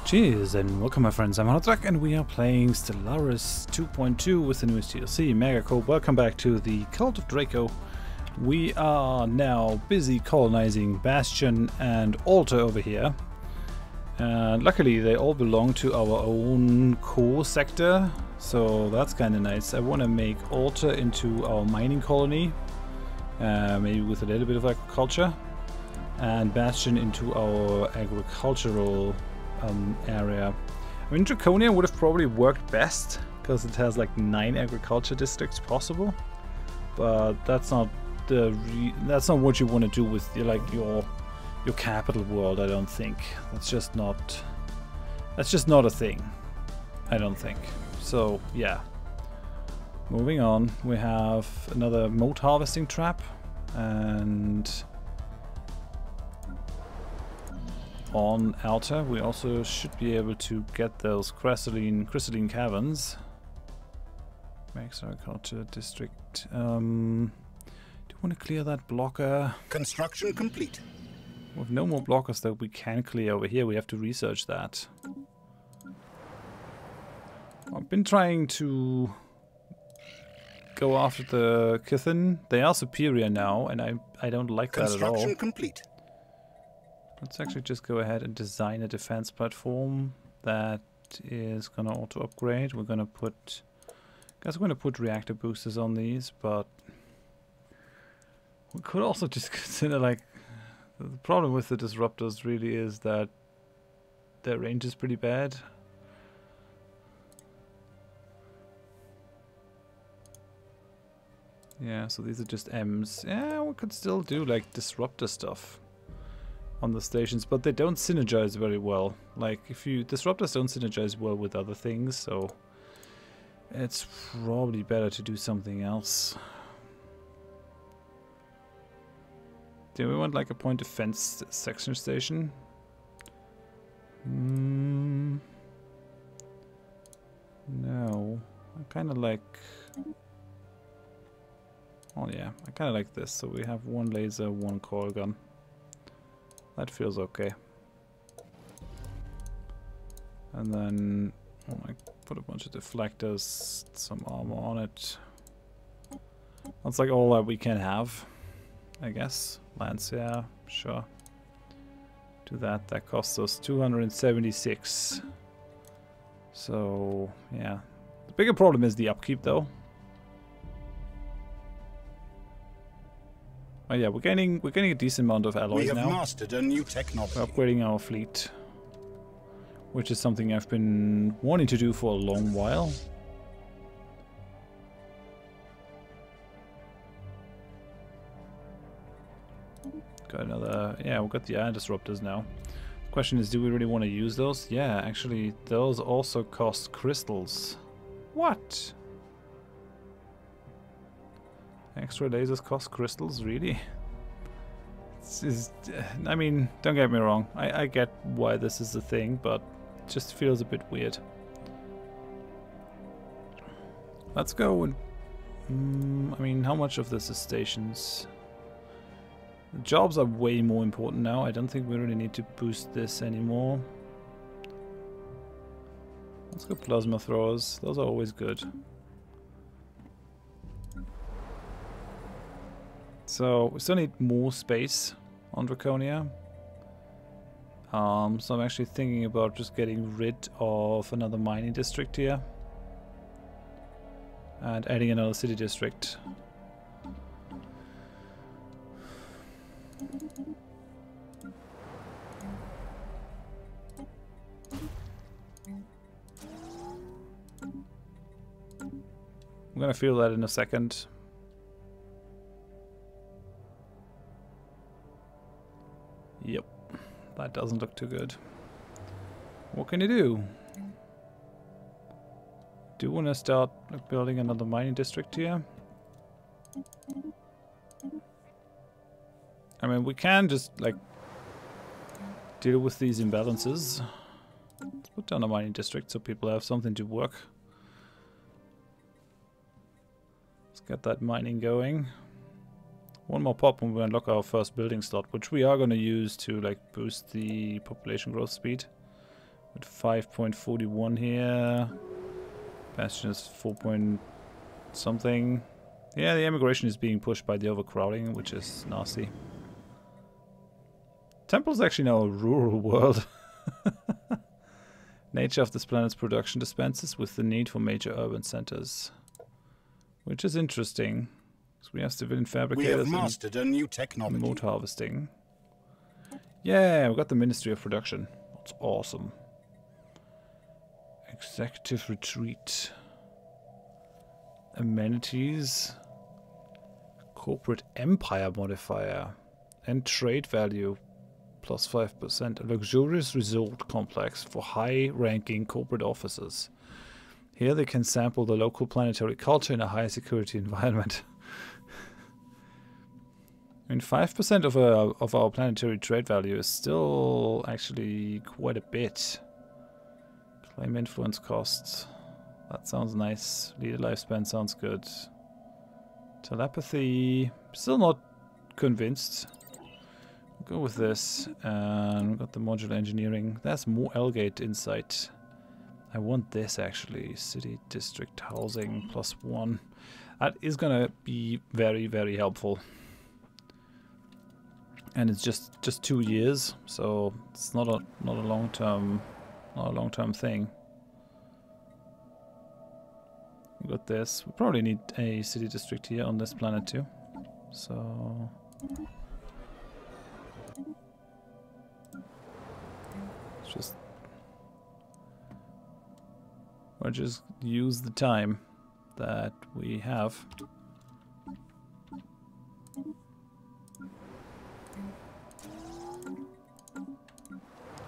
Cheers and welcome my friends, I'm Drak and we are playing Stellaris 2.2 with the newest DLC, MegaCorp. Welcome back to the Cult of Drako. We are now busy colonizing Bastion and Altar over here. And luckily they all belong to our own core sector, so that's kind of nice. I want to make Altar into our mining colony, maybe with a little bit of agriculture, and Bastion into our agricultural area. I mean, Draconia would have probably worked best because it has like 9 agriculture districts possible, but that's not what you want to do with your capital world. I don't think that's just not a thing. I don't think so. Yeah, moving on, we have another mote harvesting trap, and on Altar we also should be able to get those crystalline caverns. Makes agriculture district. Do you want to clear that blocker? Construction complete. With no more blockers that we can clear over here, we have to research that. I've been trying to go after the Kithen. They are superior now, and I don't like that at all. Construction complete. Let's actually just go ahead and design a defense platform that is gonna auto upgrade. We're gonna put, we're gonna put reactor boosters on these, but we could also just consider, like, the problem with the disruptors really is that their range is pretty bad. Yeah, so these are just M's. Yeah, we could still do like disruptor stuff on the stations, but they don't synergize very well. Like, disruptors don't synergize well with other things, so it's probably better to do something else. Do we want like a point defense section station? No, I kind of like. Oh yeah, I kind of like this. So we have one laser, one coil gun. That feels okay. And then I put a bunch of deflectors, some armor on it. That's like all that we can have, I guess. Lance, yeah, sure. Do that. That costs us 276. So yeah, the bigger problem is the upkeep, though. Oh yeah, we're gaining a decent amount of alloys now. We have mastered a new technology. We're upgrading our fleet, which is something I've been wanting to do for a long while. Got another, yeah, we've got the iron disruptors now. The question is, do we really want to use those? Yeah, actually, those also cost crystals. What? Extra lasers cost crystals, really? I mean, don't get me wrong. I get why this is a thing, but it just feels a bit weird. Let's go and... I mean, how much of this is stations? The jobs are way more important now. I don't think we really need to boost this anymore. Let's go plasma throwers. Those are always good. So we still need more space on Draconia. So I'm actually thinking about just getting rid of another mining district here and adding another city district. I'm gonna feel that in a second. Yep, that doesn't look too good. What can you do? Do you want to start building another mining district here? I mean, we can just like deal with these imbalances. Let's put down a mining district so people have something to work. Let's get that mining going. One more pop when we unlock our first building slot, which we are going to use to like boost the population growth speed. With 5.41 here. Bastion is 4 point something. Yeah, the immigration is being pushed by the overcrowding, which is nasty. Temple's actually now a rural world. Nature of this planet's production dispenses with the need for major urban centers. Which is interesting. So we have civilian fabricators. We have mastered a new technology. Remote harvesting. Yeah, we got the Ministry of Production. That's awesome. Executive retreat. Amenities. Corporate empire modifier. And trade value. Plus 5%. A luxurious resort complex for high-ranking corporate officers. Here they can sample the local planetary culture in a high-security environment. I mean, 5% of our planetary trade value is still actually quite a bit. Claim influence costs. That sounds nice. Leader lifespan sounds good. Telepathy. Still not convinced. We'll go with this. And we've got the modular engineering. That's more Elgate insight. I want this actually. City district housing +1. That is gonna be very, very helpful. And it's just 2 years, so it's not a long term thing. We got this. We probably need a city district here on this planet too. So we'll just use the time that we have.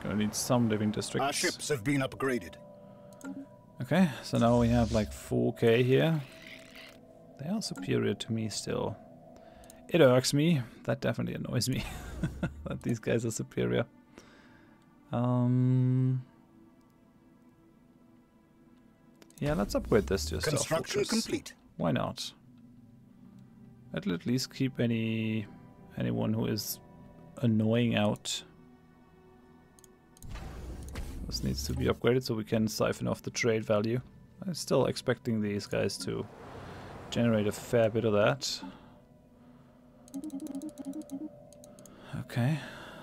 Gonna need some living districts. Our ships have been upgraded. Okay, so now we have like 4K here. They are superior to me still. It irks me. That definitely annoys me. That these guys are superior. Yeah, let's upgrade this to a stealth Construction fortress. complete. Why not? That'll at least keep anyone who is annoying out. This needs to be upgraded so we can siphon off the trade value. I'm still expecting these guys to generate a fair bit of that. Okay,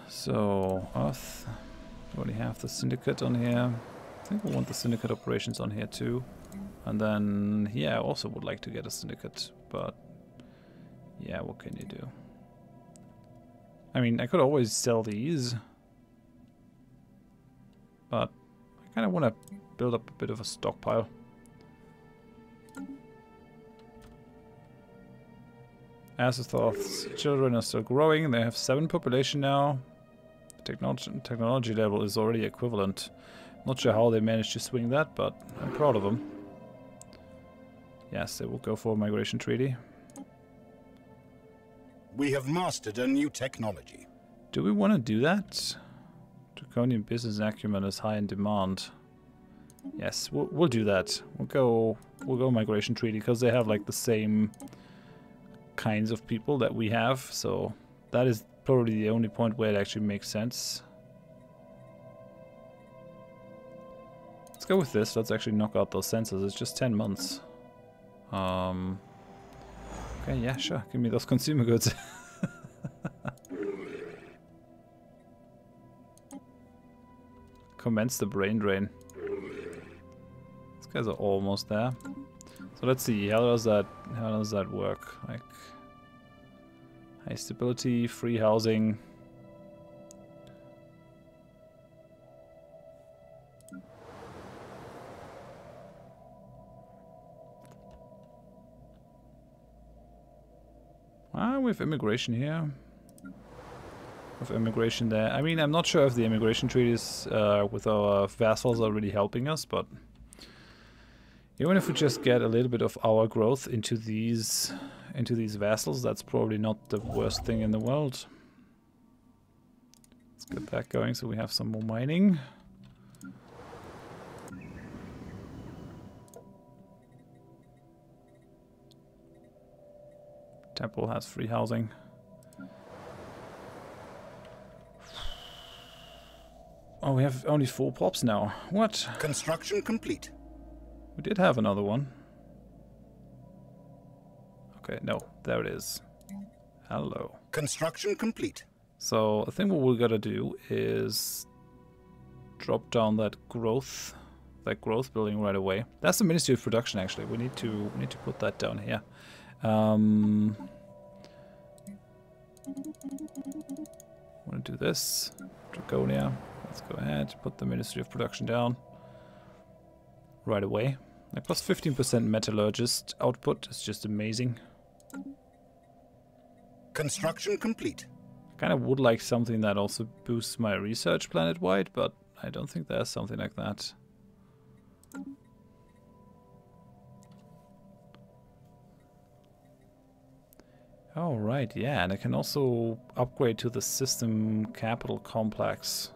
so Earth. We already have the syndicate on here. I think we want the syndicate operations on here too. And then, yeah, I also would like to get a syndicate, but yeah, what can you do? I mean, I could always sell these, but I kind of want to build up a bit of a stockpile. Azathoth's children are still growing. They have 7 population now. The technology level is already equivalent. Not sure how they managed to swing that, but I'm proud of them. Yes, they will go for a migration treaty. We have mastered a new technology. Do we want to do that? Draconian business acumen is high in demand. Yes, we'll do that. We'll go migration treaty because they have like the same kinds of people that we have, so that is probably the only point where it actually makes sense. Let's go with this. Let's actually knock out those sensors. It's just 10 months. Okay, yeah, sure. Give me those consumer goods. Commence the brain drain. These guys are almost there. So let's see. How does that work? Like high stability, free housing. We have immigration here. With immigration there. I mean, I'm not sure if the immigration treaties with our vassals are really helping us, but even if we just get a little bit of our growth into these vassals, that's probably not the worst thing in the world. Let's get that going so we have some more mining. Temple has free housing. Oh, we have only 4 pops now. What? Construction complete. We did have another one. Okay, no, there it is. Hello. Construction complete. So I think what we're gonna do is drop down that growth building right away. That's the Ministry of Production actually. We need to put that down here. Want to do this. Draconia. Let's go ahead, put the Ministry of Production down right away. Like plus 15% metallurgist output is just amazing. Construction complete. Kind of would like something that also boosts my research planet-wide, but I don't think there's something like that. Oh, right, yeah, and I can also upgrade to the system capital complex.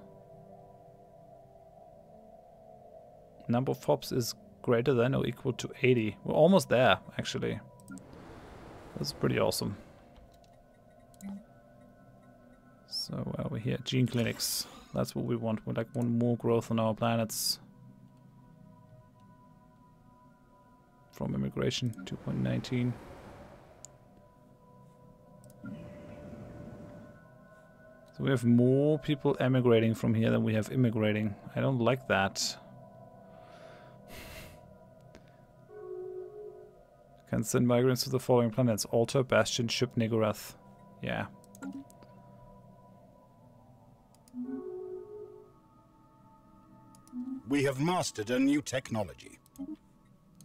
Number of FOBs is greater than or equal to 80. We're almost there, actually. That's pretty awesome. So, where are we here? Gene clinics. That's what we want. We want more growth on our planets. From immigration, 2.19. So we have more people emigrating from here than we have immigrating. I don't like that. Can send migrants to the following planets. Alter, Bastion, Ship, Horath. Yeah. We have mastered a new technology.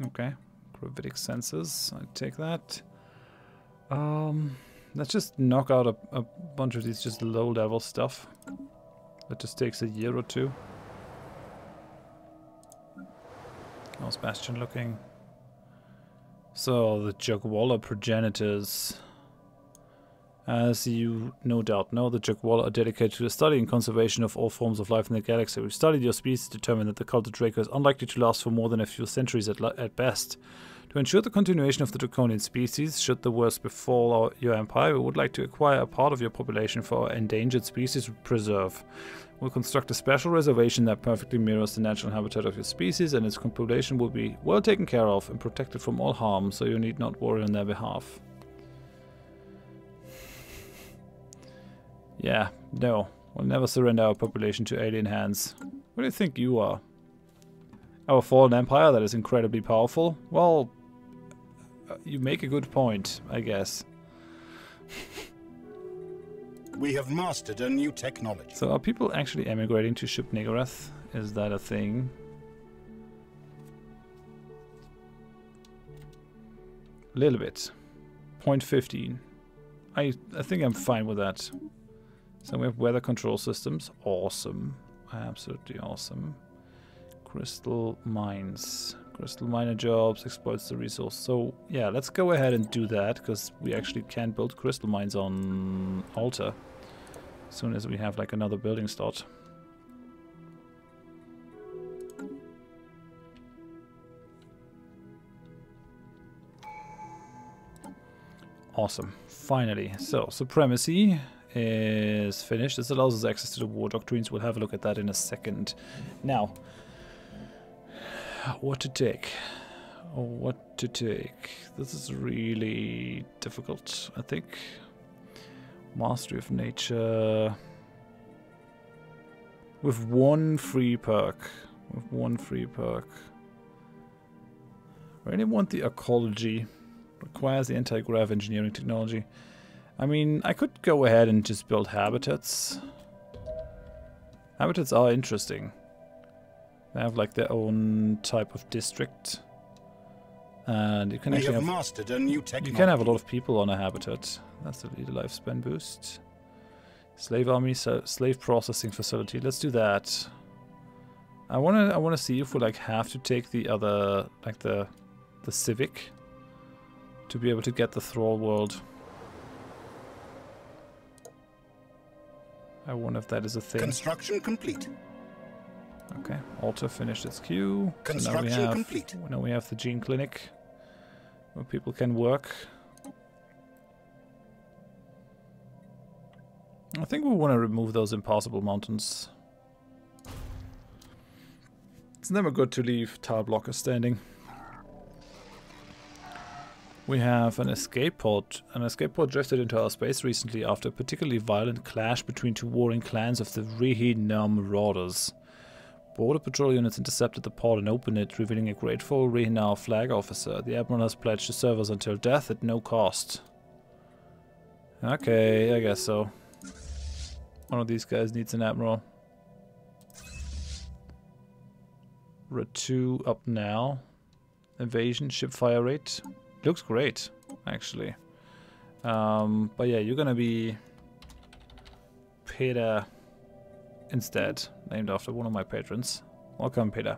Okay. Gravitic sensors. I take that. Let's just knock out a bunch of these just low-level stuff. That just takes a year or two. How's Bastion looking? So, the Jaguar progenitors. As you no doubt know, the Jaguar are dedicated to the study and conservation of all forms of life in the galaxy. We've studied your species to determine that the Cult of Drako is unlikely to last for more than a few centuries at best. To ensure the continuation of the draconian species, should the worst befall your empire, we would like to acquire a part of your population for our endangered species preserve. We'll construct a special reservation that perfectly mirrors the natural habitat of your species, and its population will be well taken care of and protected from all harm, so you need not worry on their behalf. Yeah, no. We'll never surrender our population to alien hands. What do you think you are? Our fallen empire that is incredibly powerful? Well, you make a good point, I guess. We have mastered a new technology. So are people actually emigrating to Ship Horath? Is that a thing? A little bit. 0.15. I think I'm fine with that. So we have weather control systems. Awesome. Absolutely awesome. Crystal mines. Crystal miner jobs, exploits the resource. So yeah, let's go ahead and do that, because we actually can build crystal mines on Alta as soon as we have like another building start. Awesome. Finally. So, supremacy is finished. This allows us access to the war doctrines. We'll have a look at that in a second. Now, what to take? Oh, what to take? This is really difficult, I think. Mastery of nature. With one free perk. With one free perk. I really want the ecology. Requires the anti-grav engineering technology. I mean, I could go ahead and just build habitats. Habitats are interesting. They have like their own type of district. And you can actually have mastered a new technology. You can have a lot of people on a habitat. That's the leader lifespan boost. Slave army, slave processing facility. Let's do that. I wanna see if we like have to take the other, like the civic, to be able to get the thrall world. I wonder if that is a thing. Construction complete. Okay, Alta finished its queue. Construction so complete. Now we have the gene clinic where people can work. I think we want to remove those impossible mountains. It's never good to leave tile blockers standing. We have an escape pod. An escape pod drifted into our space recently after a particularly violent clash between two warring clans of the Xeno marauders. Border patrol units intercepted the pod and opened it, revealing a grateful Xeno flag officer. The Admiral has pledged to serve us until death at no cost. Okay, I guess so. One of these guys needs an Admiral. Red 2 up now. Invasion, ship fire rate. Looks great, actually. But yeah, you're gonna be Peter instead, named after one of my patrons. Welcome, Peter.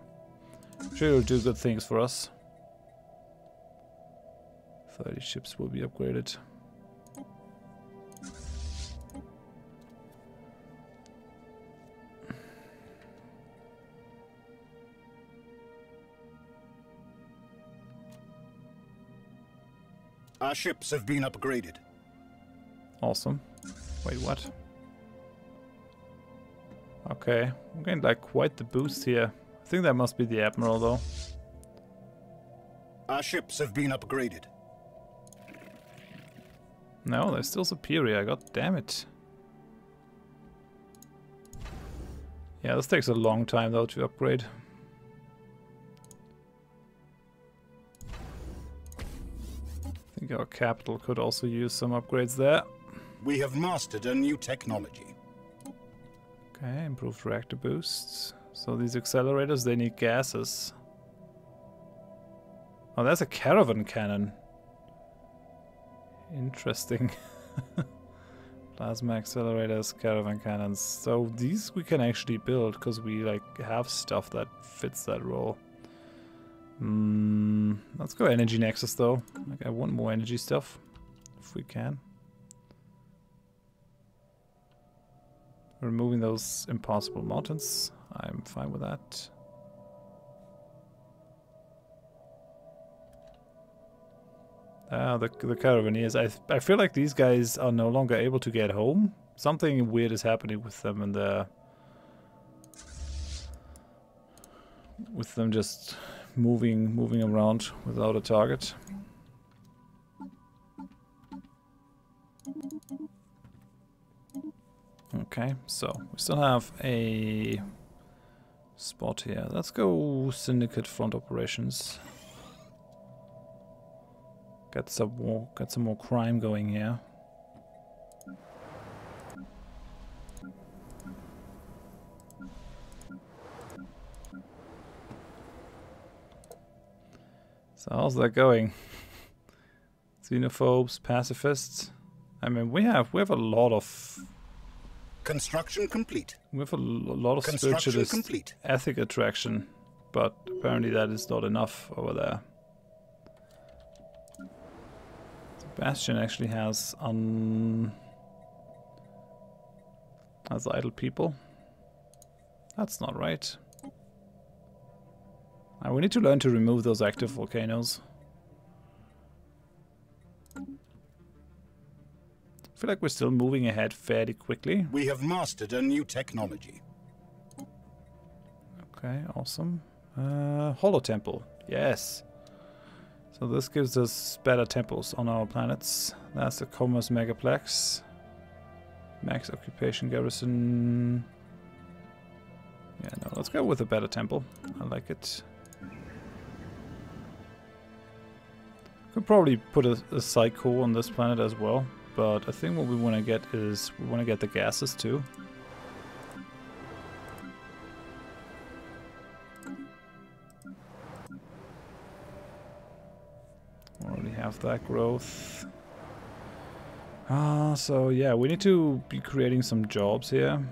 Sure, you'll do good things for us. 30 ships will be upgraded. Our ships have been upgraded. Awesome. Wait, what? Okay, I'm getting like quite the boost here. I think that must be the Admiral though. Our ships have been upgraded. No, they're still superior, god damn it. Yeah, this takes a long time though to upgrade. I think our capital could also use some upgrades there. We have mastered a new technology. Okay, improved reactor boosts. So these accelerators, they need gases. Oh, that's a caravan cannon. Interesting. Plasma accelerators, caravan cannons. So these we can actually build because we like have stuff that fits that role. Let's go energy nexus though. Like, I want more energy stuff if we can. Removing those impossible mountains. I'm fine with that. The caravaneers. I feel like these guys are no longer able to get home. Something weird is happening with them and with them just moving around without a target. Okay, so we still have a spot here. Let's go Syndicate front operations. Get some more crime going here. So how's that going? Xenophobes, pacifists. I mean, we have a lot of Construction complete. we have a lot of spiritualist complete. ethic attraction, but apparently that is not enough over there. Bastion actually has idle people. That's not right. We need to learn to remove those active volcanoes. I feel like we're still moving ahead fairly quickly. We have mastered a new technology. Okay, awesome. Holo Temple, yes. So this gives us better temples on our planets. That's the Commerce Megaplex. Max Occupation Garrison. Yeah, no, let's go with a better temple. I like it. Could probably put a psycho on this planet as well, but I think what we want to get is we want to get the gases too. Already have that growth. So yeah, we need to be creating some jobs here.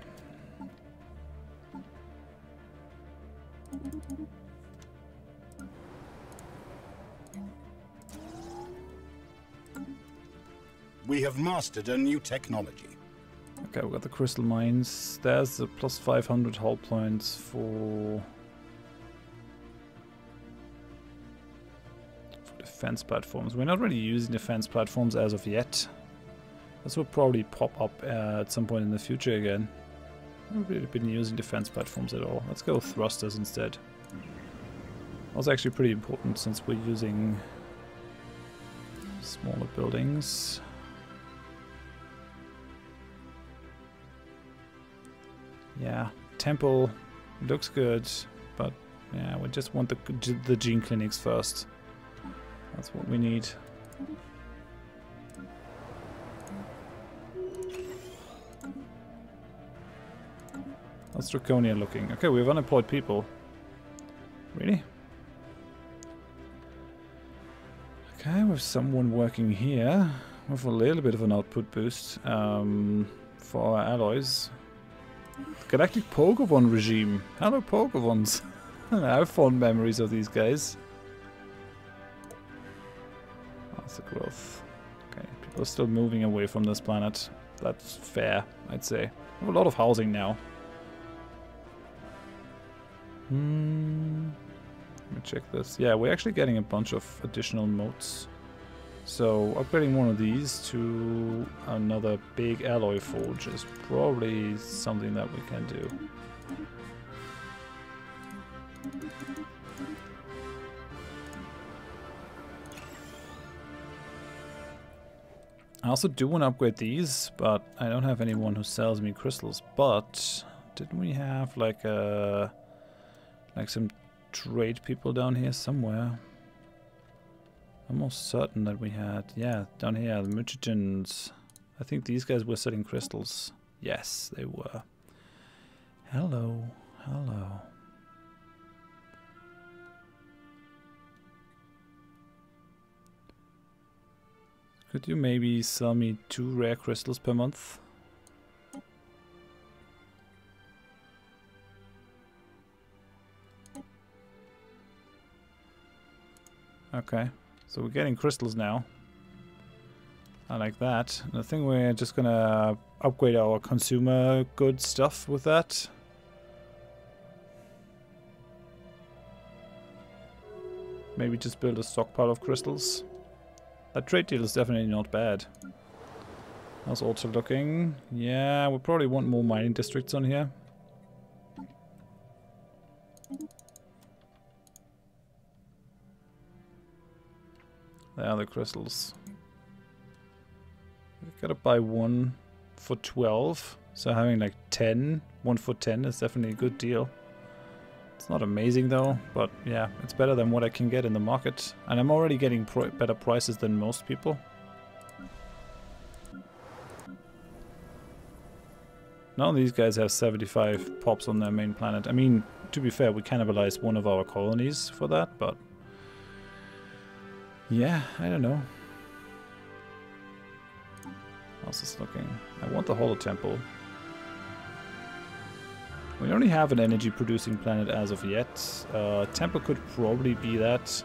We have mastered a new technology. Okay, we got the crystal mines. There's the plus 500 hull points for defense platforms. We're not really using defense platforms as of yet. This will probably pop up at some point in the future again. I haven't really been using defense platforms at all. Let's go thrusters instead. That's actually pretty important since we're using smaller buildings. Yeah, temple looks good, but yeah, we just want the gene clinics first. That's what we need. How's Draconia looking? Okay, we have unemployed people. Really? Okay, we have someone working here with a little bit of an output boost for our alloys. Galactic Pokemon regime. Hello, Pokemons. I have fond memories of these guys. That's the growth. Okay, people are still moving away from this planet. That's fair, I'd say. We have a lot of housing now. Let me check this. Yeah, we're actually getting a bunch of additional motes. So upgrading one of these to another big alloy forge is probably something that we can do. I also do want to upgrade these, but I don't have anyone who sells me crystals. But didn't we have like some trade people down here somewhere? I'm almost certain that we had, yeah, down here, the mutagens. I think these guys were selling crystals. Yes, they were. Hello, hello. Could you maybe sell me 2 rare crystals per month? Okay, so we're getting crystals now. I like that. And I think we're just gonna upgrade our consumer goods stuff with that. Maybe just build a stockpile of crystals. That trade deal is definitely not bad. How's also looking? Yeah, we probably want more mining districts on here. There are the crystals. We gotta buy 1 for 12. So having like 10, 1 for 10 is definitely a good deal. It's not amazing though, but yeah, it's better than what I can get in the market. And I'm already getting better prices than most people. None of these guys have 75 pops on their main planet. I mean, to be fair, we cannibalized one of our colonies for that, but yeah, I don't know. How's this looking? I want the Holo Temple. We only have an energy producing planet as of yet. Temple could probably be that.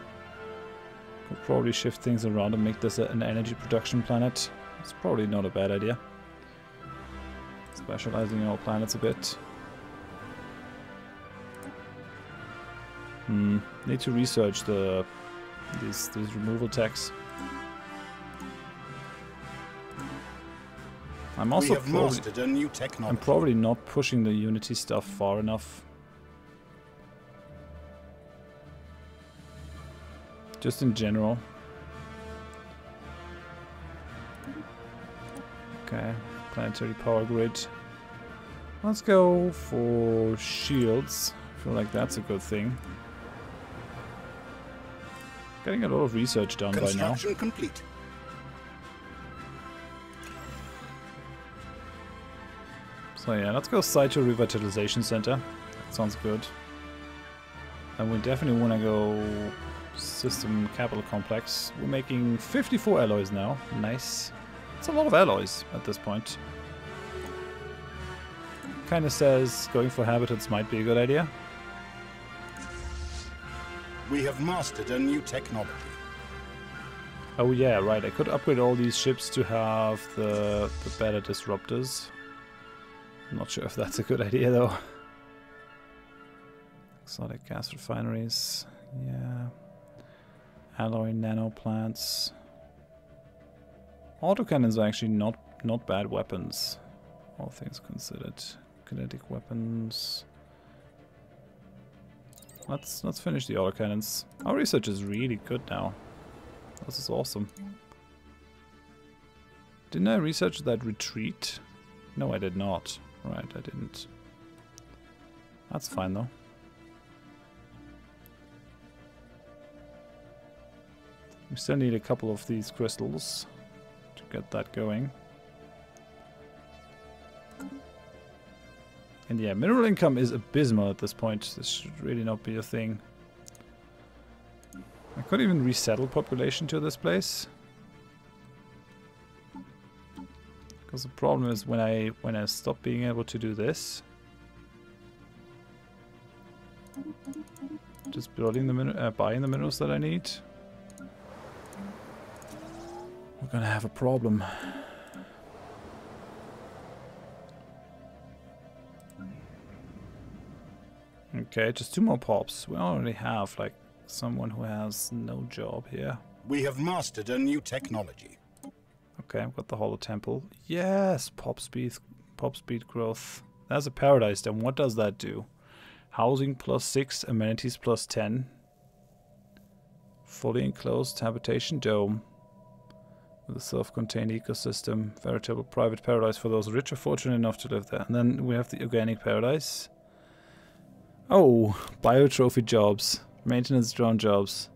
Could probably shift things around and make this an energy production planet. It's probably not a bad idea. Specializing in our planets a bit. Need to research these removal techs. I'm also mastered a new technology. I'm probably not pushing the Unity stuff far enough. Just in general. Okay, planetary power grid. Let's go for shields. I feel like that's a good thing. Getting a lot of research done by now. Construction complete. So yeah, let's go Saito Revitalization Center. That sounds good. And we definitely want to go System Capital Complex. We're making 54 alloys now. Nice. It's a lot of alloys at this point. Kind of says going for habitats might be a good idea. We have mastered a new technology. Oh yeah, right. I could upgrade all these ships to have the better disruptors. I'm not sure if that's a good idea though. Exotic gas refineries. Yeah. Alloy nano plants. Autocannons are actually not bad weapons, all things considered. Kinetic weapons. let's finish the autocannons. Our research is really good now. This is awesome. Didn't I research that retreat? No, I did not. Right, I didn't. That's fine though. We still need a couple of these crystals to get that going. And yeah, mineral income is abysmal at this point. This should really not be a thing. I could even resettle population to this place. Because the problem is when I stop being able to do this, just building the buying the minerals that I need, we're gonna have a problem. Okay, just 2 more pops. We already have like someone who has no job here. We have mastered a new technology. Okay, I've got the Hollow Temple. Yes, pop speed growth. That's a paradise then. What does that do? Housing +6, amenities +10. Fully enclosed habitation dome. With a self-contained ecosystem. Veritable private paradise for those rich or fortunate enough to live there. And then we have the organic paradise. Oh, biotrophy jobs. Maintenance drone jobs.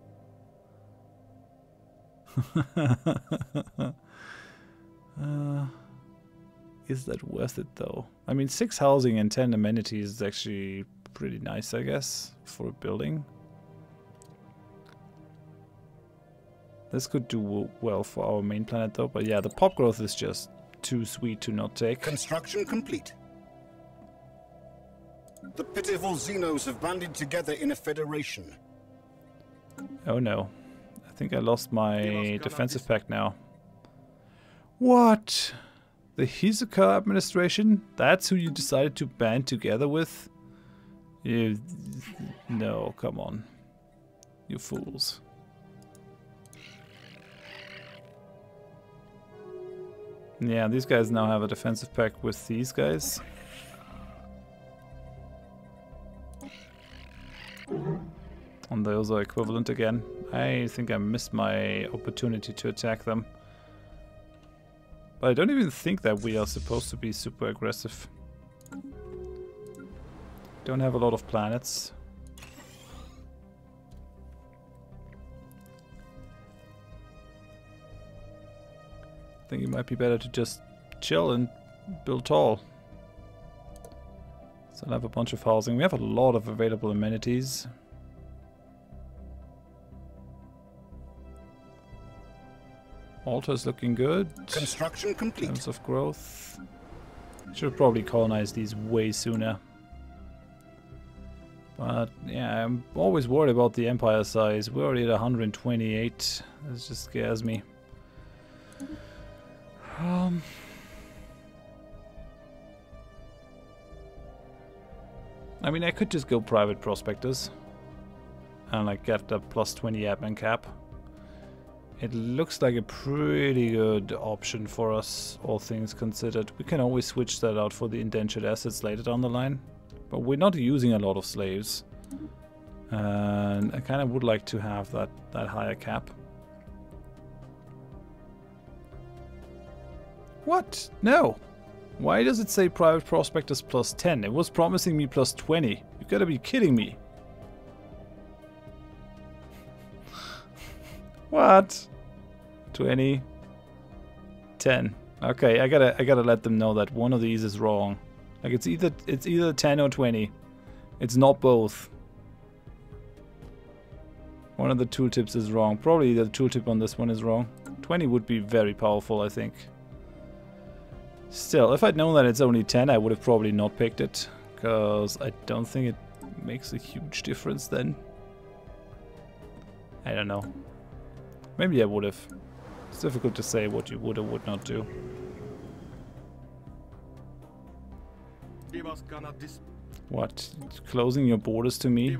Is that worth it though? I mean, 6 housing and 10 amenities is actually pretty nice, I guess, for a building. This could do well for our main planet though, but yeah, the pop growth is just too sweet to not take. Construction complete. The pitiful Xenos have banded together in a federation. Oh no. I think I lost my defensive pact now. What? The Hizuka administration? That's who you decided to band together with? You... No, come on. You fools. Yeah, these guys now have a defensive pact with these guys. And those are equivalent again. I think I missed my opportunity to attack them. But I don't even think that we are supposed to be super aggressive. Don't have a lot of planets. I think it might be better to just chill and build tall. So I'll have a bunch of housing. We have a lot of available amenities. Altar is looking good. Construction complete. Terms of growth. Should probably colonize these way sooner. But yeah, I'm always worried about the empire size. We're already at 128. This just scares me. I mean, I could just go private prospectors and like get the +20 admin cap. It looks like a pretty good option for us, all things considered. We can always switch that out for the indentured assets later down the line. But we're not using a lot of slaves. And I kind of would like to have that higher cap. What? No! Why does it say private prospectors +10? It was promising me +20. You gotta be kidding me. What? 20, 10. Okay, I gotta let them know that one of these is wrong. Like it's either 10 or 20. It's not both. One of the tooltips is wrong. Probably the tooltip on this one is wrong. 20 would be very powerful, I think. Still, if I'd known that it's only 10, I would have probably not picked it. Because I don't think it makes a huge difference then. I don't know. Maybe I would have. It's difficult to say what you would or would not do. What? Closing your borders to me?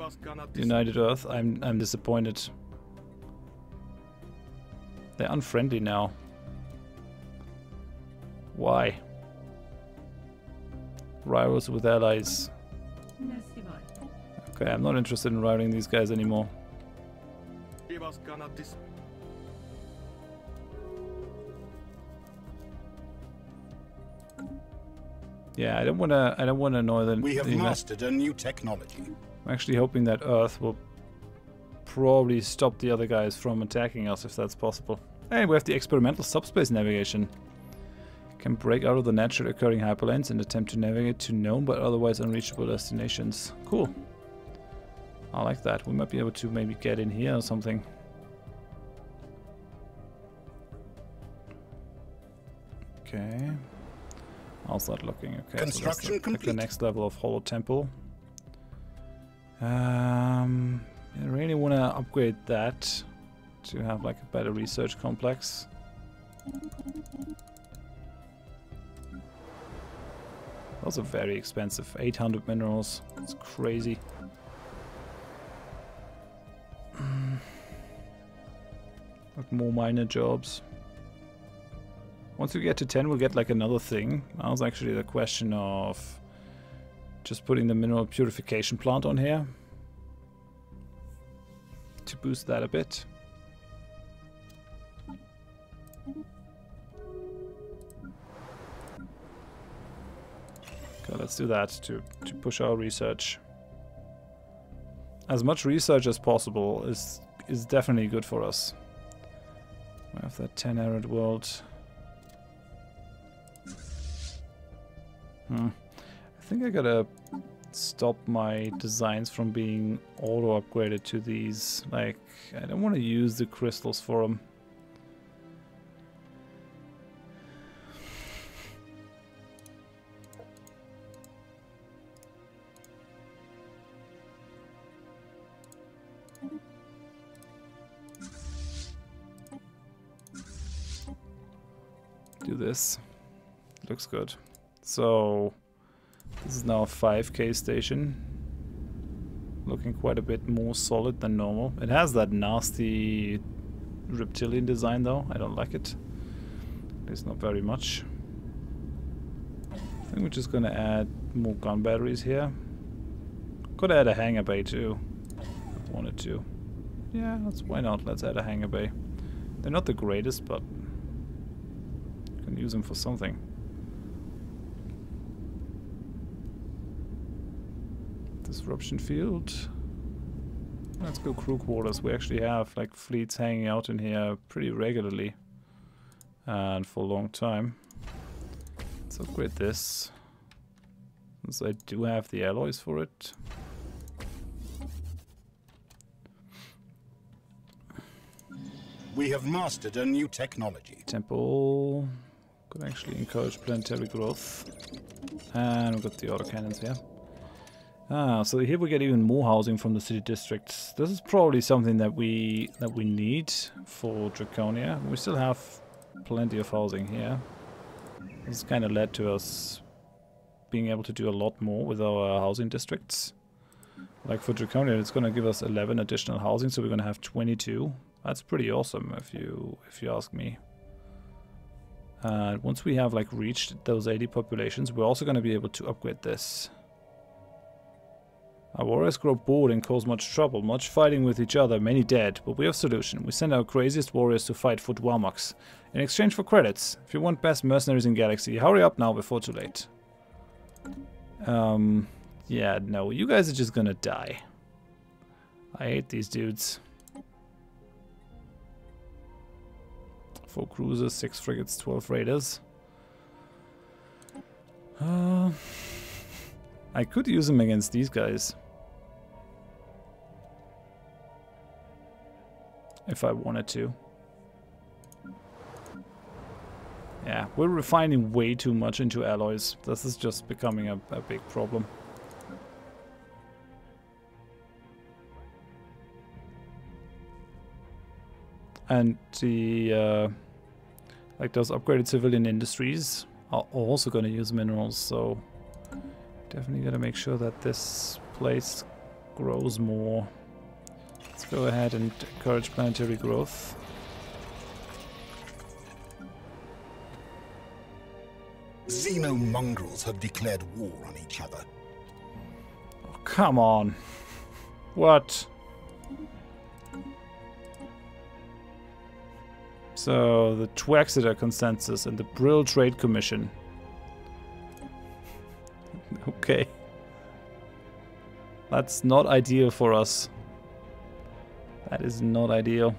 United Earth? I'm disappointed. They're unfriendly now. Why? Rivals with allies. Okay, I'm not interested in riding these guys anymore. Yeah, I don't wanna annoy them. We have mastered a new technology. I'm actually hoping that Earth will probably stop the other guys from attacking us if that's possible. Hey, we have the experimental subspace navigation. Can break out of the naturally occurring hyperlanes and attempt to navigate to known but otherwise unreachable destinations. Cool. I like that. We might be able to maybe get in here or something. Okay. How's that looking? Okay, construction so that's complete. the next level of Hollow Temple. I really want to upgrade that to have like a better research complex. Those are very expensive. 800 minerals. It's crazy. Like more minor jobs. Once we get to 10, we'll get like another thing. That was actually the question of just putting the mineral purification plant on here to boost that a bit. Okay, let's do that to push our research. As much research as possible is definitely good for us. We have that 10 arid world. I think I gotta stop my designs from being auto upgraded to these. Like, I don't want to use the crystals for them. Do this. Looks good. So this is now a 5K station. Looking quite a bit more solid than normal. It has that nasty reptilian design though. I don't like it. It's not very much. I think we're just gonna add more gun batteries here. Could add a hangar bay too, if I wanted to. Yeah, why not? Let's add a hangar bay. They're not the greatest, but you can use them for something. Disruption field. Let's go crew quarters. We actually have like fleets hanging out in here pretty regularly and for a long time. Let's upgrade this, since I do have the alloys for it. We have mastered a new technology. Temple could actually encourage planetary growth, and we've got the autocannons here. So here we get even more housing from the city districts. This is probably something that we need for Draconia. We still have plenty of housing here. This kind of led to us being able to do a lot more with our housing districts. Like for Draconia, it's going to give us 11 additional housing, so we're going to have 22. That's pretty awesome, if you ask me. And once we have like reached those 80 populations, we're also going to be able to upgrade this. Our warriors grow bored and cause much trouble, much fighting with each other, many dead, but we have a solution. We send our craziest warriors to fight for Dwarmox in exchange for credits. If you want best mercenaries in Galaxy, hurry up now before too late. Yeah, no, you guys are just gonna die. I hate these dudes. 4 cruisers, 6 frigates, 12 raiders. I could use them against these guys. If I wanted to. Yeah, we're refining way too much into alloys. This is just becoming a big problem. And the like those upgraded civilian industries are also going to use minerals, so definitely got to make sure that this place grows more. Let's go ahead and encourage planetary growth. Xeno mongrels have declared war on each other. Oh, come on. What? So, the Twaxeter Consensus and the Brill Trade Commission. Okay. That's not ideal for us. That is not ideal.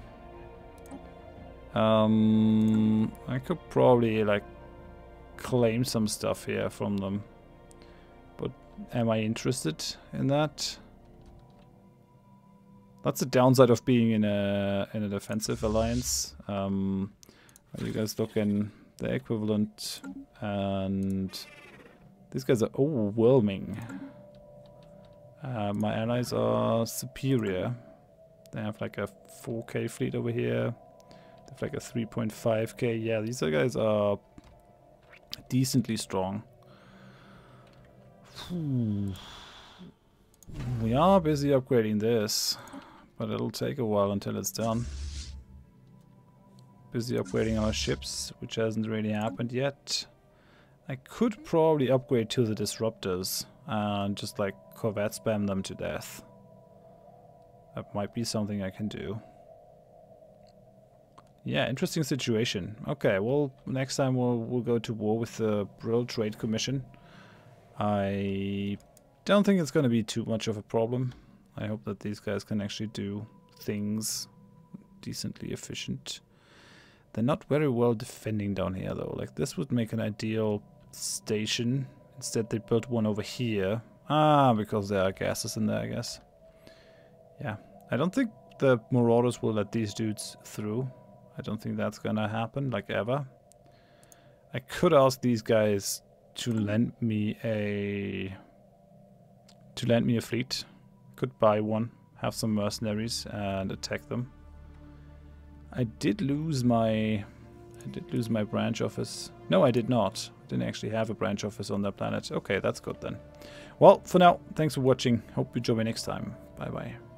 I could probably, like, claim some stuff here from them. But am I interested in that? That's the downside of being in a defensive alliance. You guys looking the equivalent, and these guys are overwhelming. My allies are superior. They have like a 4k fleet over here. They have like a 3.5k. Yeah, these guys are decently strong. We are busy upgrading this, but it'll take a while until it's done. Busy upgrading our ships, which hasn't really happened yet. I could probably upgrade to the disruptors and just like corvette spam them to death. That might be something I can do. Yeah, interesting situation. Okay, well, next time we'll go to war with the Brill Trade Commission. I don't think it's going to be too much of a problem. I hope that these guys can actually do things decently efficient. They're not very well defending down here though. Like, this would make an ideal station. Instead they built one over here. Ah, because there are gases in there, I guess. Yeah, I don't think the Marauders will let these dudes through. I don't think that's gonna happen, like, ever. I could ask these guys to lend me a fleet. Could buy one, have some mercenaries and attack them. I did lose my branch office. No, I did not. I didn't actually have a branch office on that planet. Okay, that's good then. Well, for now, thanks for watching. Hope you join me next time. Bye bye.